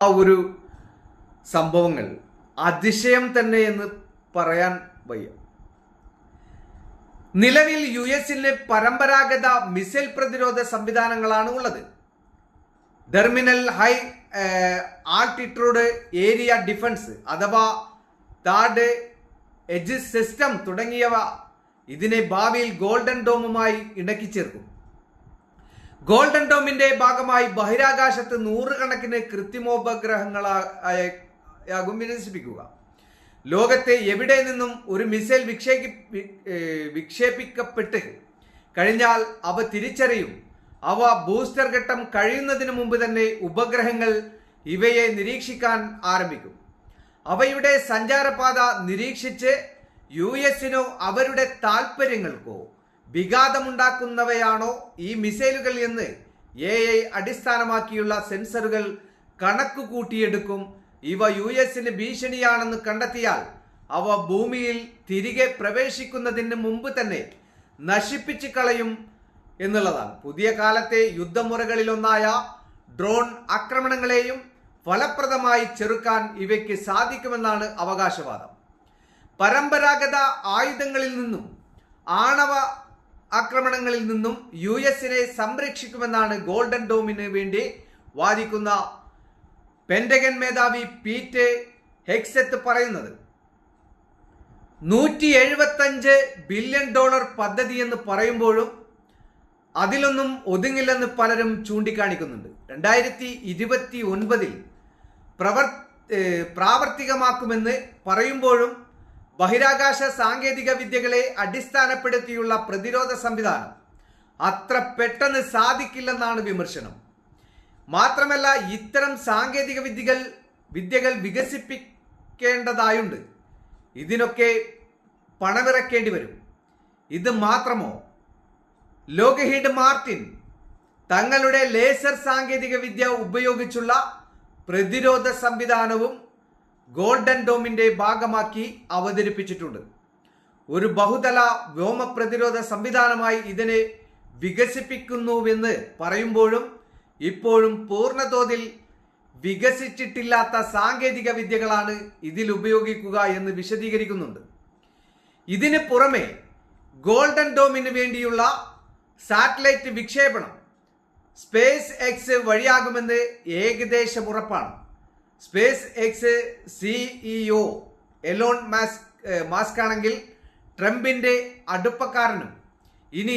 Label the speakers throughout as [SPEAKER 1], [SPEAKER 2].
[SPEAKER 1] ആ ഒരു സംഭവങ്ങൾ അതിശയം തന്നെ എന്ന് പറയാൻ വയ്യ. നിലവിൽ യുഎസിന് പരമ്പരാഗത മിസൈൽ പ്രതിരോധ സംവിധാനങ്ങളാണ് ഉള്ളത്. Terminal high altitude area defence അഥവാ താഡ് എഡ്ജ് സിസ്റ്റം തുടങ്ങിയവ ഇതിനെ ഭാവിയിൽ ഗോൾഡൻ ഡോമുമായി ഇണക്കിച്ചേർക്കും. ഗോൾഡൻ ഡോമിന്റെ ഭാഗമായി ബഹിരാകാശത്ത് നൂറുകണക്കിന് കൃത്രിമോപഗ്രഹങ്ങളാകും വിന്യസിപ്പിക്കുക. ലോകത്തെ എവിടെ നിന്നും ഒരു മിസൈൽ വിക്ഷേപിക്കപ്പെട്ട് കഴിഞ്ഞാൽ അവ തിരിച്ചറിയും. അവ ബൂസ്റ്റർ ഘട്ടം കഴിയുന്നതിന് മുമ്പ് തന്നെ ഉപഗ്രഹങ്ങൾ ഇവയെ നിരീക്ഷിക്കാൻ ആരംഭിക്കും. അവയുടെ സഞ്ചാരപാത നിരീക്ഷിച്ച് യുഎസിനോ അവരുടെ താൽപ്പര്യങ്ങൾക്കോ വിഘാതമുണ്ടാക്കുന്നവയാണോ ഈ മിസൈലുകൾ എന്ന് AI അടിസ്ഥാനമാക്കിയുള്ള സെൻസറുകൾ കണക്ക് കൂട്ടിയെടുക്കും. ഇവ യുഎസിന് ഭീഷണിയാണെന്ന് കണ്ടെത്തിയാൽ അവ ഭൂമിയിൽ തിരികെ പ്രവേശിക്കുന്നതിന് മുമ്പ് തന്നെ നശിപ്പിച്ചു കളയും എന്നുള്ളതാണ്. പുതിയ കാലത്തെ യുദ്ധമുറകളിലൊന്നായ ഡ്രോൺ ആക്രമണങ്ങളെയും ഫലപ്രദമായി ചെറുക്കാൻ ഇവയ്ക്ക് സാധിക്കുമെന്നാണ് അവകാശവാദം. പരമ്പരാഗത ആയുധങ്ങളിൽ നിന്നും ആണവ ആക്രമണങ്ങളിൽ നിന്നും യുഎസിനെ സംരക്ഷിക്കുമെന്നാണ് ഗോൾഡൻ ഡോമിന് വേണ്ടി വാദിക്കുന്ന പെന്റഗൺ മേധാവി പീറ്റ് ഹെഗ്സെത്ത് പറയുന്നത്. $175 ബില്യൺ പദ്ധതി എന്ന് പറയുമ്പോഴും അതിലൊന്നും ഒതുങ്ങില്ലെന്ന് പലരും ചൂണ്ടിക്കാണിക്കുന്നുണ്ട്. 2029 പ്രാവർത്തികമാക്കുമെന്ന് പറയുമ്പോഴും ബഹിരാകാശ സാങ്കേതിക വിദ്യകളെ അടിസ്ഥാനപ്പെടുത്തിയുള്ള പ്രതിരോധ സംവിധാനം അത്ര പെട്ടെന്ന് സാധിക്കില്ലെന്നാണ് വിമർശനം. മാത്രമല്ല, ഇത്തരം സാങ്കേതിക വിദ്യകൾ വികസിപ്പിക്കേണ്ടതായുണ്ട്. ഇതിനൊക്കെ പണമിറക്കേണ്ടി വരും. ഇത് മാത്രമോ, ലോക്ഹീഡ് മാർട്ടിൻ തങ്ങളുടെ ലേസർ സാങ്കേതിക വിദ്യ ഉപയോഗിച്ചുള്ള പ്രതിരോധ സംവിധാനവും ഗോൾഡൻ ഡോമിന്റെ ഭാഗമാക്കി അവതരിപ്പിച്ചിട്ടുണ്ട്. ഒരു ബഹുതല വ്യോമ പ്രതിരോധ സംവിധാനമായി ഇതിനെ വികസിപ്പിക്കുന്നുവെന്ന് പറയുമ്പോഴും ഇപ്പോഴും പൂർണ്ണതോതിൽ വികസിച്ചിട്ടില്ലാത്ത സാങ്കേതിക വിദ്യകളാണ് ഇതിൽ ഉപയോഗിക്കുക എന്ന് വിശദീകരിക്കുന്നുണ്ട്. ഇതിന് പുറമെ ഗോൾഡൻ ഡോമിന് വേണ്ടിയുള്ള സാറ്റലൈറ്റ് വിക്ഷേപണം സ്പേസ് എക്സ് വഴിയാകുമെന്ന് ഏകദേശം ഉറപ്പാണ്. Space X CEO Elon Musk ആണെങ്കിൽ ട്രംപിന്റെ അടുപ്പക്കാരനും. ഇനി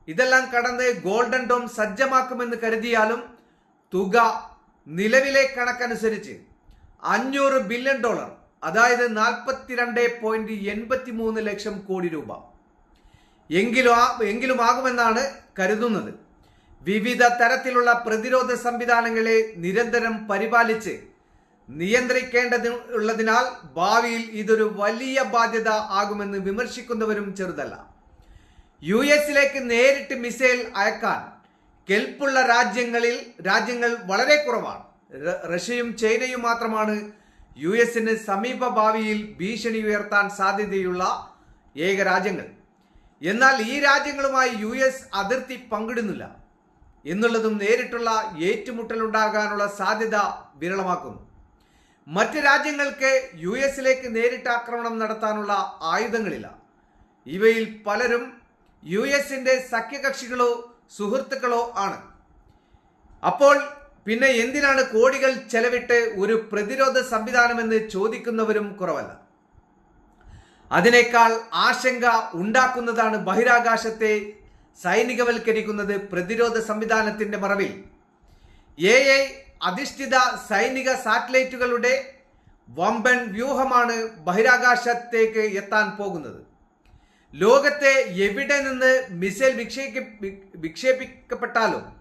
[SPEAKER 1] ഇതെല്ലാം കടന്ന് ഗോൾഡൻ ഡോം സജ്ജമാക്കുമെന്ന് കരുതിയാലും തുക നിലവിലെ കണക്കനുസരിച്ച് $500 ബില്യൺ, അതായത് 42.83 ലക്ഷം കോടി രൂപ എങ്കിലും ആകുമെന്നാണ് കരുതുന്നത്. വിവിധ തരത്തിലുള്ള പ്രതിരോധ സംവിധാനങ്ങളെ നിരന്തരം പരിപാലിച്ച് നിയന്ത്രിക്കേണ്ടതുള്ളതിനാൽ ഭാവിയിൽ ഇതൊരു വലിയ ബാധ്യത ആകുമെന്ന് വിമർശിക്കുന്നവരും ചെറുതല്ല. യുഎസിലേക്ക് നേരിട്ട് മിസൈൽ അയക്കാൻ കെൽപ്പുള്ള രാജ്യങ്ങൾ വളരെ കുറവാണ്. റഷ്യയും ചൈനയും മാത്രമാണ് യുഎസിന് സമീപ ഭാവിയിൽ ഭീഷണി ഉയർത്താൻ സാധ്യതയുള്ള ഏക രാജ്യങ്ങൾ. എന്നാൽ ഈ രാജ്യങ്ങളുമായി യുഎസ് അതിർത്തി പങ്കിടുന്നില്ല എന്നുള്ളതും നേരിട്ടുള്ള ഏറ്റുമുട്ടലുണ്ടാകാനുള്ള സാധ്യത വിരളമാക്കുന്നു. മറ്റ് രാജ്യങ്ങൾക്ക് യുഎസിലേക്ക് നേരിട്ട് ആക്രമണം നടത്താനുള്ള ആയുധങ്ങളില്ല. ഇവയിൽ പലരും യുഎസിന്റെ സഖ്യകക്ഷികളോ സുഹൃത്തുക്കളോ ആണ്. അപ്പോൾ പിന്നെ എന്തിനാണ് കോടികൾ ചെലവിട്ട് ഒരു പ്രതിരോധ സംവിധാനമെന്ന് ചോദിക്കുന്നവരും കുറവല്ല. അതിനേക്കാൾ ആശങ്ക ഉണ്ടാക്കുന്നതാണ് ബഹിരാകാശത്തെ സൈനികവൽക്കരിക്കുന്നത്. പ്രതിരോധ സംവിധാനത്തിന്റെ മറവിൽ AI അധിഷ്ഠിത സൈനിക സാറ്റലൈറ്റുകളുടെ വമ്പൻ വ്യൂഹമാണ് ബഹിരാകാശത്തേക്ക് എത്താൻ പോകുന്നത്. ലോകത്തെ എവിടെ നിന്ന് മിസൈൽ വിക്ഷേപിക്കപ്പെട്ടാലും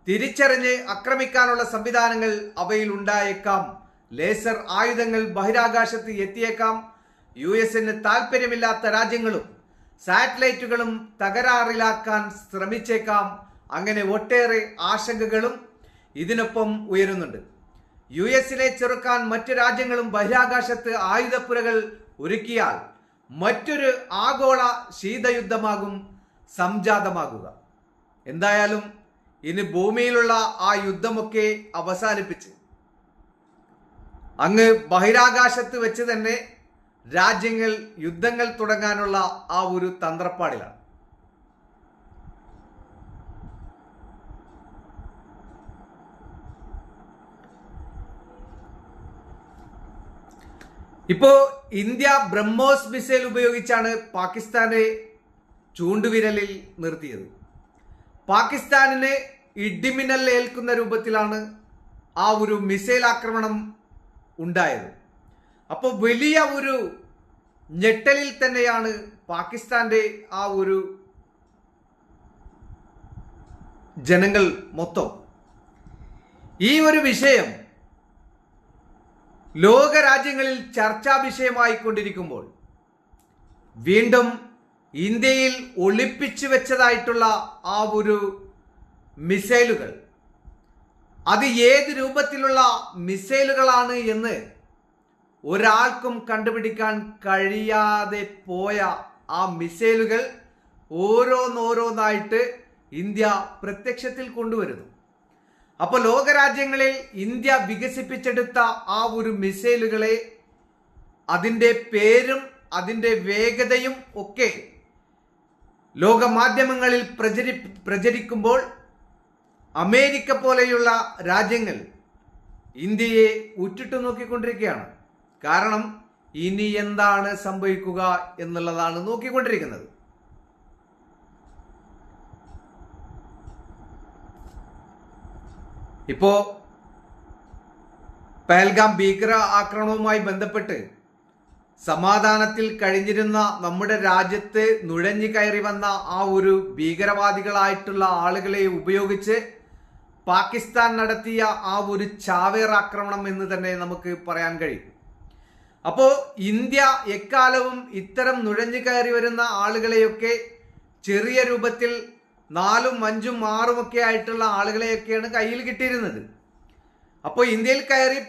[SPEAKER 1] തിരിച്ചറിഞ്ഞ് ആക്രമിക്കാനുള്ള സംവിധാനങ്ങൾ അവയിൽ ഉണ്ടായേക്കാം. ലേസർ ആയുധങ്ങൾ ബഹിരാകാശത്ത് എത്തിയേക്കാം. യുഎസിന് താല്പര്യമില്ലാത്ത രാജ്യങ്ങളും സാറ്റലൈറ്റുകളും തകരാറിലാക്കാൻ ശ്രമിച്ചേക്കാം. അങ്ങനെ ഒട്ടേറെ ആശങ്കകളും ഇതിനൊപ്പം ഉയരുന്നുണ്ട്. യുഎസിനെ ചെറുക്കാൻ മറ്റു രാജ്യങ്ങളും ബഹിരാകാശത്ത് ആയുധപ്പുരകൾ ഒരുക്കിയാൽ മറ്റൊരു ആഗോള ശീതയുദ്ധമാകും സംജാതമാകുക. എന്തായാലും ഇനി ഭൂമിയിലുള്ള ആ യുദ്ധമൊക്കെ അവസാനിപ്പിച്ച് അങ്ങ് ബഹിരാകാശത്ത് വെച്ച് തന്നെ രാജ്യങ്ങൾ യുദ്ധങ്ങൾ തുടങ്ങാനുള്ള ആ ഒരു തന്ത്രപ്പാടിലാണ്. ഇപ്പോ ഇന്ത്യ ബ്രഹ്മോസ് മിസൈൽ ഉപയോഗിച്ചാണ് പാകിസ്ഥാനെ ചൂണ്ടുവിരലിൽ നിർത്തിയത്. പാകിസ്ഥാനിന് ഇടിമിന്നൽ ഏൽക്കുന്ന രൂപത്തിലാണ് ആ ഒരു മിസൈൽ ആക്രമണം ഉണ്ടായത്. അപ്പോൾ വലിയ ഒരു ഞെട്ടലിൽ തന്നെയാണ് പാകിസ്ഥാന്റെ ആ ഒരു ജനങ്ങൾ മൊത്തം. ഈ ഒരു വിഷയം ലോകരാജ്യങ്ങളിൽ ചർച്ചാ വിഷയമായി കൊണ്ടിരിക്കുമ്പോൾ വീണ്ടും ഇന്ത്യയിൽ ഒളിപ്പിച്ചു വെച്ചതായിട്ടുള്ള ആ ഒരു മിസൈലുകൾ, അത് ഏത് രൂപത്തിലുള്ള മിസൈലുകളാണ് എന്ന് ഒരാൾക്കും കണ്ടുപിടിക്കാൻ കഴിയാതെ പോയ ആ മിസൈലുകൾ ഓരോന്നോരോന്നായിട്ട് ഇന്ത്യ പ്രത്യക്ഷത്തിൽ കൊണ്ടുവരുന്നു. അപ്പോൾ ലോകരാജ്യങ്ങളിൽ ഇന്ത്യ വികസിപ്പിച്ചെടുത്ത ആ ഒരു മിസൈലുകളെ, അതിൻ്റെ പേരും അതിൻ്റെ വേഗതയും ഒക്കെ ലോകമാധ്യമങ്ങളിൽ പ്രചരിക്കുമ്പോൾ അമേരിക്ക പോലെയുള്ള രാജ്യങ്ങൾ ഇന്ത്യയെ ഉറ്റിട്ടു നോക്കിക്കൊണ്ടിരിക്കുകയാണ്. കാരണം ഇനി എന്താണ് സംഭവിക്കുക എന്നുള്ളതാണ് നോക്കിക്കൊണ്ടിരിക്കുന്നത്. ഇപ്പോ പഹൽഗാം ഭീകര ആക്രമണവുമായി ബന്ധപ്പെട്ട് സമാധാനത്തിൽ കഴിഞ്ഞിരുന്ന നമ്മുടെ രാജ്യത്ത് നുഴഞ്ഞു കയറി വന്ന ആ ഒരു ഭീകരവാദികളായിട്ടുള്ള ആളുകളെ ഉപയോഗിച്ച് പാകിസ്ഥാൻ നടത്തിയ ആ ഒരു ചാവേർ ആക്രമണം എന്ന് തന്നെ നമുക്ക് പറയാൻ കഴിയും. അപ്പോൾ ഇന്ത്യ എക്കാലവും ഇത്തരം നുഴഞ്ഞു കയറി വരുന്ന ആളുകളെയൊക്കെ ചെറിയ രൂപത്തിൽ 4, 5, 6 ഒക്കെ ആയിട്ടുള്ള ആളുകളെയൊക്കെയാണ് കയ്യിൽ കിട്ടിയിരുന്നത്. അപ്പോൾ ഇന്ത്യയിൽ കയറി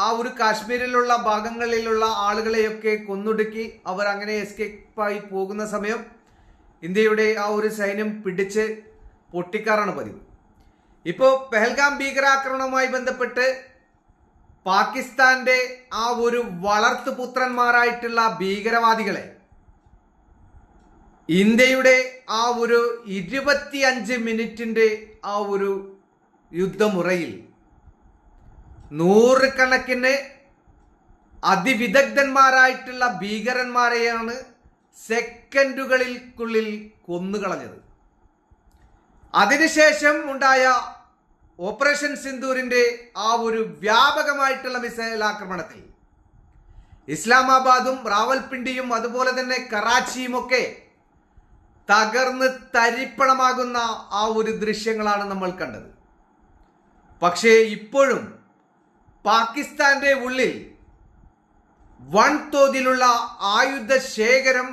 [SPEAKER 1] ആ ഒരു കാശ്മീരിലുള്ള ഭാഗങ്ങളിലുള്ള ആളുകളെയൊക്കെ കൊന്നൊടുക്കി അവർ അങ്ങനെ എസ്കേപ്പായി പോകുന്ന സമയം ഇന്ത്യയുടെ ആ ഒരു സൈന്യം പിടിച്ച് പൊട്ടിക്കാറാണ് പതിവ്. ഇപ്പോൾ പെഹൽഗാം ഭീകരാക്രമണവുമായി ബന്ധപ്പെട്ട് പാകിസ്ഥാന്റെ ആ ഒരു വളർത്തുപുത്രന്മാരായിട്ടുള്ള ഭീകരവാദികളെ ഇന്ത്യയുടെ ആ ഒരു 25 മിനിറ്റിന്റെ ആ ഒരു യുദ്ധമുറയിൽ നൂറുകണക്കിന് അതിവിദഗ്ധന്മാരായിട്ടുള്ള ഭീകരന്മാരെയാണ് സെക്കൻഡുകൾക്കുള്ളിൽ കൊന്നുകളഞ്ഞത്. അതിനുശേഷം ഉണ്ടായ ഓപ്പറേഷൻ സിന്ദൂരിന്റെ ആ ഒരു വ്യാപകമായിട്ടുള്ള മിസൈൽ ആക്രമണത്തിൽ ഇസ്ലാമാബാദും റാവൽപിണ്ടിയും അതുപോലെ തന്നെ കറാച്ചിയും ഒക്കെ തകർന്ന് തരിപ്പണമാകുന്ന ആ ഒരു ദൃശ്യങ്ങളാണ് നമ്മൾ കണ്ടത്. പക്ഷേ ഇപ്പോഴും പാകിസ്ഥാന്റെ ഉള്ളിൽ വൻതോതിലുള്ള ആയുധ ശേഖരം,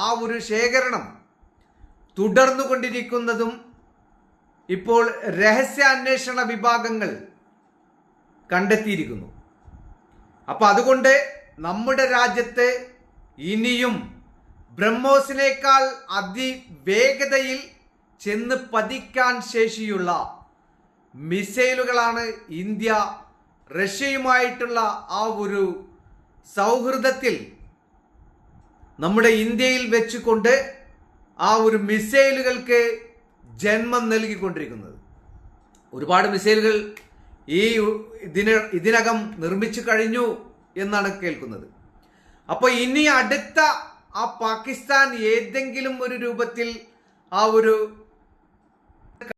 [SPEAKER 1] ആ ഒരു ശേഖരണം തുടർന്നുകൊണ്ടിരിക്കുന്നതും ഇപ്പോൾ രഹസ്യാന്വേഷണ വിഭാഗങ്ങൾ കണ്ടെത്തിയിരിക്കുന്നു. അപ്പൊ അതുകൊണ്ട് നമ്മുടെ രാജ്യത്ത് ഇനിയും ബ്രഹ്മോസിനേക്കാൾ അതിവേഗതയിൽ ചെന്ന് പതിക്കാൻ ശേഷിയുള്ള മിസൈലുകളാണ് ഇന്ത്യ റഷ്യയുമായിട്ടുള്ള ആ ഒരു സൗഹൃദത്തിൽ നമ്മുടെ ഇന്ത്യയിൽ വെച്ചുകൊണ്ട് ആ ഒരു മിസൈലുകൾക്ക് ജന്മം നൽകിക്കൊണ്ടിരിക്കുന്നത്. ഒരുപാട് മിസൈലുകൾ ഇതിനകം നിർമ്മിച്ചു കഴിഞ്ഞു എന്നാണ് കേൾക്കുന്നത്. അപ്പോൾ ഇനി അടുത്ത ആ പാകിസ്ഥാൻ ഏതെങ്കിലും ഒരു രൂപത്തിൽ ആ ഒരു